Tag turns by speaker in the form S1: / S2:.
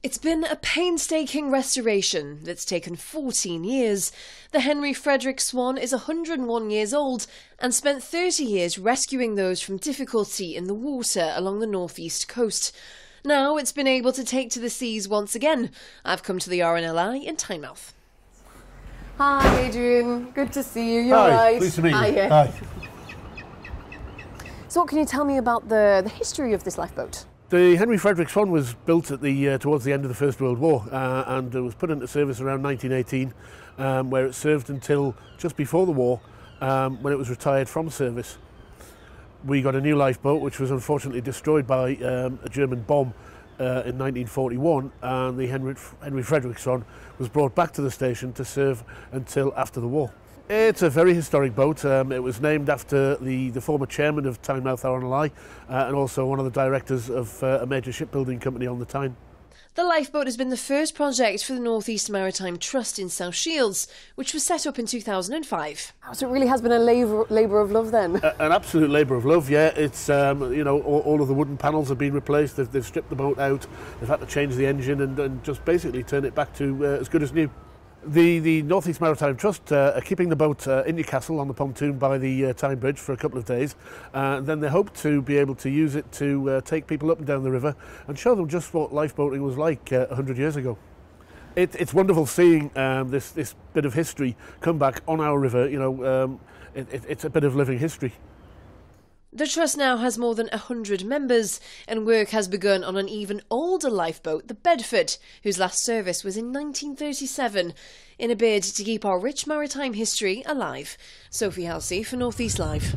S1: It's been a painstaking restoration that's taken 14 years. The Henry Frederick Swan is 101 years old and spent 30 years rescuing those from difficulty in the water along the northeast coast. Now it's been able to take to the seas once again. I've come to the RNLI in Tynemouth. Hi Adrian, good to see you. You're right.
S2: Pleased to meet you.
S1: Hi. So what can you tell me about the history of this lifeboat?
S2: The Henry Frederick Swan was built at towards the end of the First World War and it was put into service around 1918, where it served until just before the war, when it was retired from service. We got a new lifeboat which was unfortunately destroyed by a German bomb in 1941, and the Henry Frederick Swan was brought back to the station to serve until after the war. It's a very historic boat. It was named after the former chairman of Tynemouth RNLI and also one of the directors of a major shipbuilding company on the Tyne.
S1: The lifeboat has been the first project for the North East Maritime Trust in South Shields, which was set up in 2005. So it really has been a labour of love then?
S2: An absolute labour of love, yeah. It's, all of the wooden panels have been replaced, they've stripped the boat out, they've had to change the engine and just basically turn it back to as good as new. The North East Maritime Trust are keeping the boat in Newcastle on the pontoon by the Tyne Bridge for a couple of days. Then they hope to be able to use it to take people up and down the river and show them just what lifeboating was like 100 years ago. It's wonderful seeing this bit of history come back on our river. It's a bit of living history.
S1: The Trust now has more than 100 members, and work has begun on an even older lifeboat, the Bedford, whose last service was in 1937, in a bid to keep our rich maritime history alive. Sophie Halsey for North East Live.